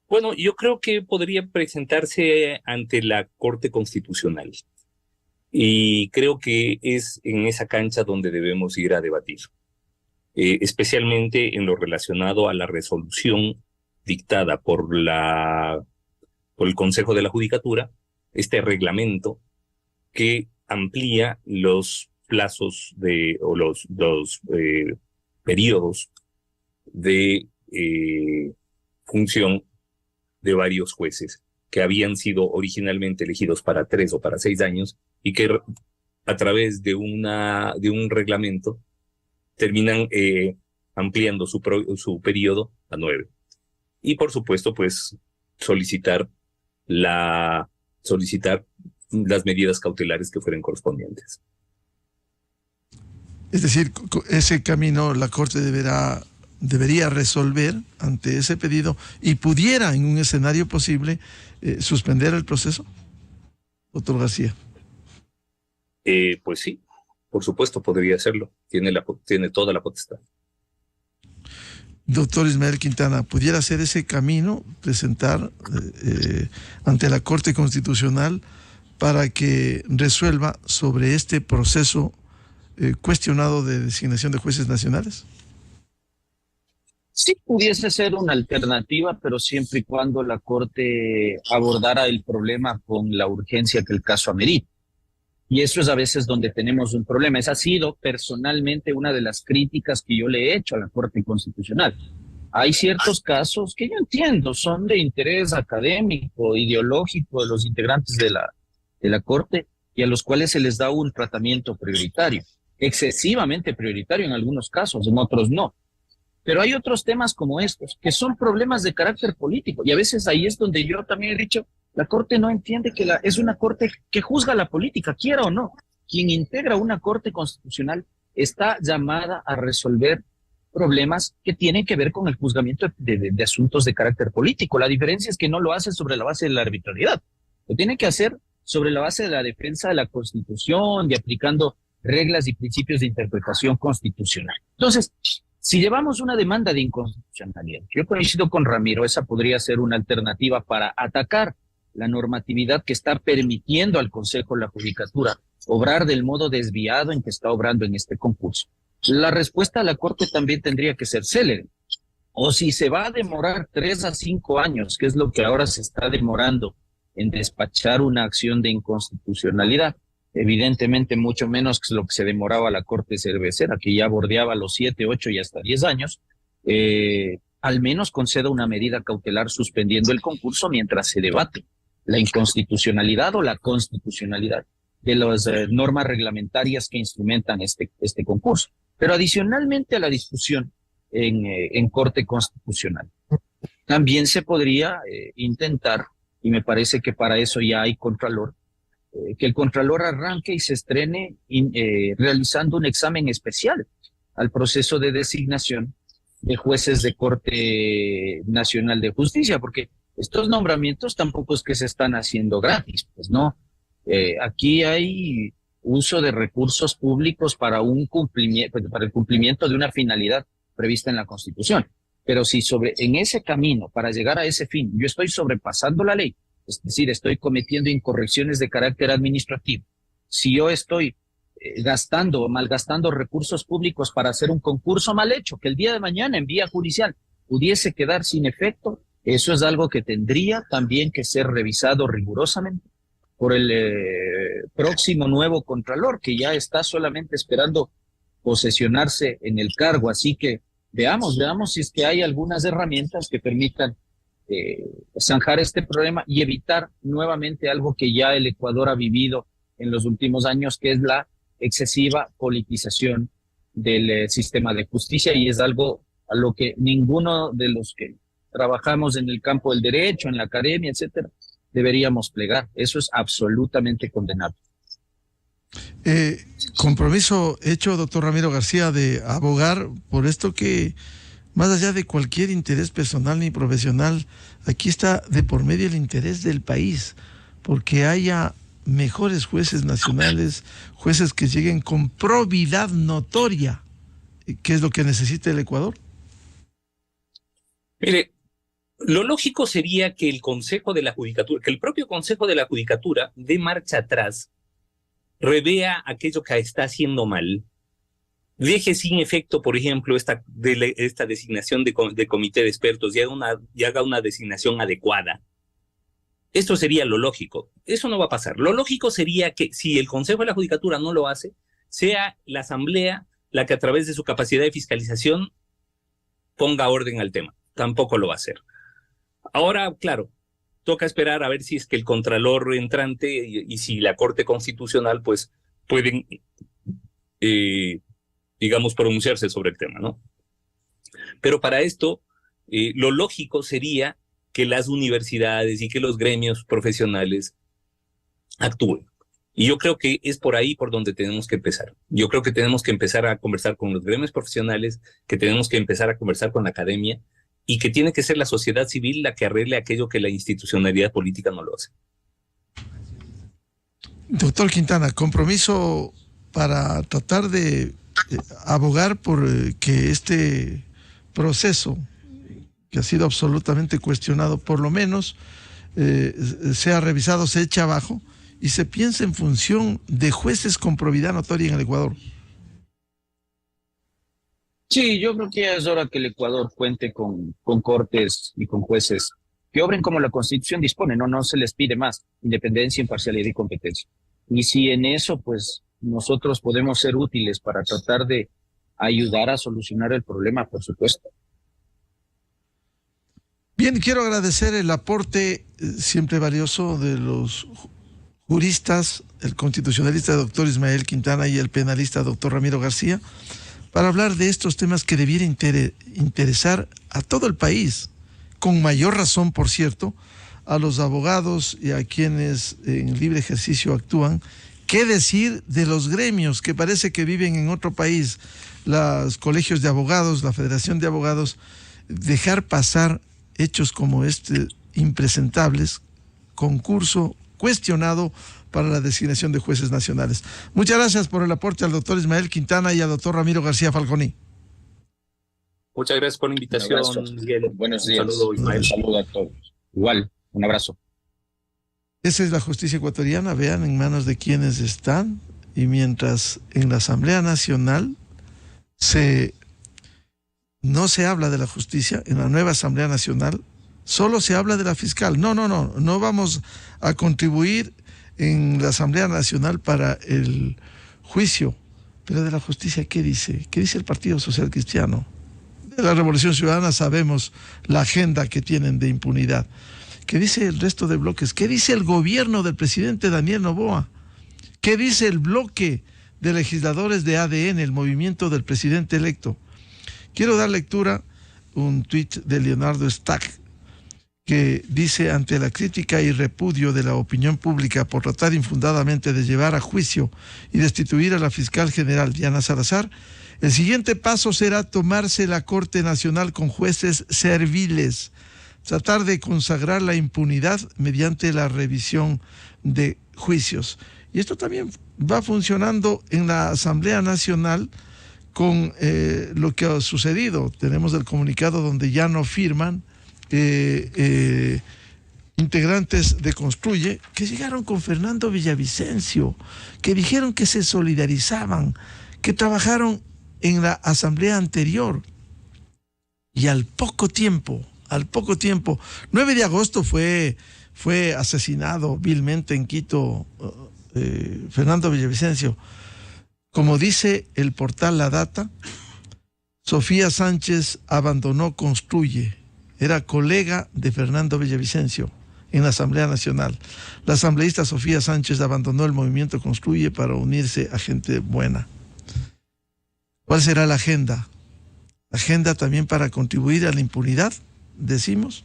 Bueno, yo creo que podría presentarse ante la Corte Constitucional. Y creo que es en esa cancha donde debemos ir a debatir, especialmente en lo relacionado a la resolución dictada por el Consejo de la Judicatura, este reglamento que amplía los plazos o los periodos de función de varios jueces que habían sido originalmente elegidos para 3 o para 6 años y que a través de un reglamento terminan ampliando su periodo a 9. Y por supuesto, pues solicitar las medidas cautelares que fueran correspondientes. Es decir, ese camino la Corte debería resolver ante ese pedido y pudiera, en un escenario posible, suspender el proceso. doctor García? Pues sí, por supuesto podría hacerlo. Tiene toda la potestad. Doctor Ismael Quintana, ¿pudiera ser ese camino presentar ante la Corte Constitucional para que resuelva sobre este proceso cuestionado de designación de jueces nacionales? Sí, pudiese ser una alternativa, pero siempre y cuando la Corte abordara el problema con la urgencia que el caso amerita. Y eso es a veces donde tenemos un problema. Esa ha sido personalmente una de las críticas que yo le he hecho a la Corte Constitucional. Hay ciertos casos que yo entiendo, son de interés académico, ideológico de los integrantes de la Corte y a los cuales se les da un tratamiento prioritario, excesivamente prioritario en algunos casos, en otros no. Pero hay otros temas como estos, que son problemas de carácter político, y a veces ahí es donde yo también he dicho, la Corte no entiende que es una Corte que juzga la política, quiera o no. Quien integra una Corte Constitucional está llamada a resolver problemas que tienen que ver con el juzgamiento de asuntos de carácter político. La diferencia es que no lo hace sobre la base de la arbitrariedad, lo tiene que hacer sobre la base de la defensa de la Constitución y aplicando reglas y principios de interpretación constitucional. Entonces, si llevamos una demanda de inconstitucionalidad, yo coincido con Ramiro, esa podría ser una alternativa para atacar la normatividad que está permitiendo al Consejo de la Judicatura obrar del modo desviado en que está obrando en este concurso. La respuesta a la Corte también tendría que ser célere. O si se va a demorar 3 a 5 años, que es lo que ahora se está demorando en despachar una acción de inconstitucionalidad, evidentemente mucho menos que lo que se demoraba la Corte Cervecera, que ya bordeaba los 7, 8 y hasta 10 años, al menos conceda una medida cautelar suspendiendo el concurso mientras se debate la inconstitucionalidad o la constitucionalidad de las normas reglamentarias que instrumentan este concurso. Pero adicionalmente a la discusión en Corte Constitucional, también se podría intentar, y me parece que para eso ya hay Contralor, que el Contralor arranque y se estrene realizando un examen especial al proceso de designación de jueces de Corte Nacional de Justicia, porque estos nombramientos tampoco es que se están haciendo gratis, pues no. Aquí hay uso de recursos públicos para el cumplimiento de una finalidad prevista en la Constitución. Pero si en ese camino, para llegar a ese fin, yo estoy sobrepasando la ley, es decir, estoy cometiendo incorrecciones de carácter administrativo, si yo estoy gastando o malgastando recursos públicos para hacer un concurso mal hecho, que el día de mañana en vía judicial pudiese quedar sin efecto, eso es algo que tendría también que ser revisado rigurosamente por el próximo nuevo Contralor, que ya está solamente esperando posesionarse en el cargo. Así que veamos si es que hay algunas herramientas que permitan zanjar este problema y evitar nuevamente algo que ya el Ecuador ha vivido en los últimos años, que es la excesiva politización del sistema de justicia, y es algo a lo que ninguno de los que trabajamos en el campo del derecho, en la academia, etcétera, deberíamos plegar. Eso es absolutamente condenable. Compromiso hecho, doctor Ramiro García, de abogar por esto que, más allá de cualquier interés personal ni profesional, aquí está de por medio el interés del país, porque haya mejores jueces nacionales, jueces que lleguen con probidad notoria, que es lo que necesita el Ecuador. Mire, lo lógico sería que el Consejo de la Judicatura, que el propio Consejo de la Judicatura dé marcha atrás, revea aquello que está haciendo mal, deje sin efecto, por ejemplo, esta designación de comité de expertos y haga una designación adecuada. Esto sería lo lógico. Eso no va a pasar. Lo lógico sería que si el Consejo de la Judicatura no lo hace, sea la Asamblea la que a través de su capacidad de fiscalización ponga orden al tema. Tampoco lo va a hacer. Ahora, claro, toca esperar a ver si es que el Contralor entrante y si la Corte Constitucional pues pueden, digamos, pronunciarse sobre el tema, ¿no? Pero para esto, lo lógico sería que las universidades y que los gremios profesionales actúen. Y yo creo que es por ahí por donde tenemos que empezar. Yo creo que tenemos que empezar a conversar con los gremios profesionales, que tenemos que empezar a conversar con la academia, y que tiene que ser la sociedad civil la que arregle aquello que la institucionalidad política no lo hace. Doctor Quintana, compromiso para tratar de abogar por que este proceso, que ha sido absolutamente cuestionado, por lo menos sea revisado, se eche abajo y se piense en función de jueces con probidad notoria en el Ecuador. Sí, yo creo que ya es hora que el Ecuador cuente con cortes y con jueces que obren como la Constitución dispone, no se les pide más, independencia, imparcialidad y competencia. Y si en eso, pues, nosotros podemos ser útiles para tratar de ayudar a solucionar el problema, por supuesto. Bien, quiero agradecer el aporte siempre valioso de los juristas, el constitucionalista doctor Ismael Quintana y el penalista doctor Ramiro García, para hablar de estos temas que debiera interesar a todo el país, con mayor razón, por cierto, a los abogados y a quienes en libre ejercicio actúan. ¿Qué decir de los gremios que parece que viven en otro país? Los colegios de abogados, la Federación de Abogados, dejar pasar hechos como este impresentables, concurso cuestionado para la designación de jueces nacionales. Muchas gracias por el aporte al doctor Ismael Quintana y al doctor Ramiro García Falconi. Muchas gracias por la invitación, Miguel. Buenos días. Un saludo, Ismael. Un saludo a todos. Igual, un abrazo. Esa es la justicia ecuatoriana, vean en manos de quienes están, y mientras en la Asamblea Nacional no se habla de la justicia, en la nueva Asamblea Nacional solo se habla de la fiscal. No vamos a contribuir en la Asamblea Nacional para el juicio, pero de la justicia, ¿qué dice? ¿Qué dice el Partido Social Cristiano? De la Revolución Ciudadana sabemos la agenda que tienen de impunidad. ¿Qué dice el resto de bloques? ¿Qué dice el gobierno del presidente Daniel Noboa? ¿Qué dice el bloque de legisladores de ADN, el movimiento del presidente electo? Quiero dar lectura a un tuit de Leonardo Stack, que dice: ante la crítica y repudio de la opinión pública por tratar infundadamente de llevar a juicio y destituir a la fiscal general Diana Salazar, el siguiente paso será tomarse la Corte Nacional con jueces serviles, tratar de consagrar la impunidad mediante la revisión de juicios. Y esto también va funcionando en la Asamblea Nacional con lo que ha sucedido. Tenemos el comunicado donde ya no firman integrantes de Construye, que llegaron con Fernando Villavicencio, que dijeron que se solidarizaban, que trabajaron en la asamblea anterior, y al poco tiempo, 9 de agosto fue asesinado vilmente en Quito Fernando Villavicencio. Como dice el portal La Data, Sofía Sánchez abandonó Construye. Era colega de Fernando Villavicencio en la Asamblea Nacional. La asambleísta Sofía Sánchez abandonó el movimiento Construye para unirse a gente buena. ¿Cuál será la agenda? Agenda también para contribuir a la impunidad, decimos.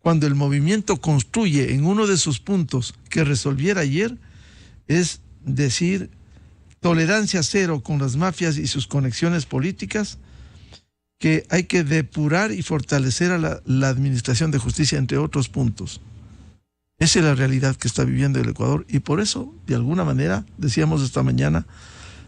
Cuando el movimiento Construye, en uno de sus puntos que resolviera ayer, es decir, tolerancia cero con las mafias y sus conexiones políticas, que hay que depurar y fortalecer a la administración de justicia, entre otros puntos. Esa es la realidad que está viviendo el Ecuador, y por eso, de alguna manera, decíamos esta mañana,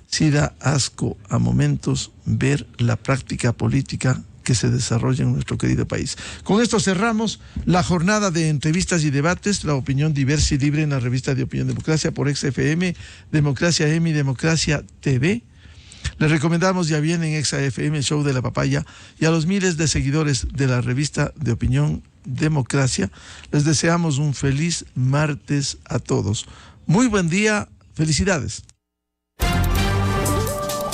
sí da asco a momentos ver la práctica política que se desarrolla en nuestro querido país. Con esto cerramos la jornada de entrevistas y debates, la opinión diversa y libre en la revista de Opinión Democracia por XFM, Democracia M y Democracia TV. Les recomendamos ya bien en XFM el show de la papaya, y a los miles de seguidores de la revista de Opinión Democracia les deseamos un feliz martes a todos. Muy buen día, felicidades.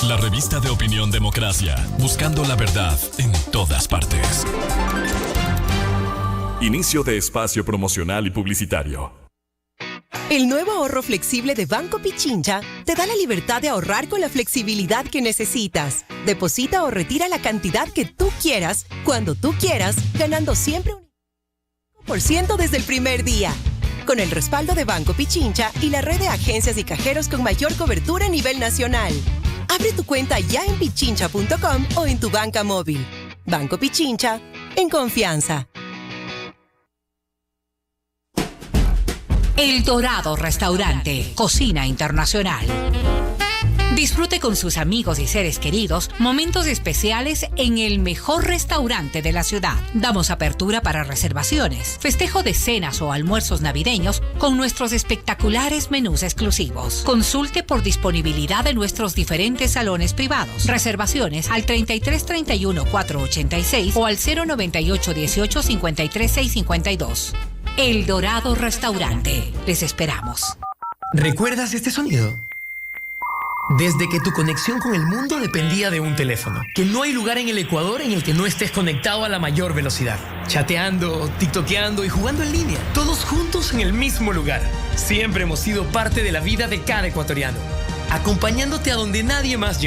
La revista de Opinión Democracia, buscando la verdad en todas partes. Inicio de espacio promocional y publicitario. El nuevo ahorro flexible de Banco Pichincha te da la libertad de ahorrar con la flexibilidad que necesitas. Deposita o retira la cantidad que tú quieras, cuando tú quieras, ganando siempre un 5% desde el primer día. Con el respaldo de Banco Pichincha y la red de agencias y cajeros con mayor cobertura a nivel nacional. Abre tu cuenta ya en pichincha.com o en tu banca móvil. Banco Pichincha, en confianza. El Dorado Restaurante, cocina internacional. Disfrute con sus amigos y seres queridos momentos especiales en el mejor restaurante de la ciudad. Damos apertura para reservaciones, festejo de cenas o almuerzos navideños con nuestros espectaculares menús exclusivos. Consulte por disponibilidad de nuestros diferentes salones privados. Reservaciones al 3331-486 o al 098-18-53-652. El Dorado Restaurante. Les esperamos. ¿Recuerdas este sonido? Desde que tu conexión con el mundo dependía de un teléfono. Que no hay lugar en el Ecuador en el que no estés conectado a la mayor velocidad. Chateando, tiktokeando y jugando en línea. Todos juntos en el mismo lugar. Siempre hemos sido parte de la vida de cada ecuatoriano. Acompañándote a donde nadie más llegó.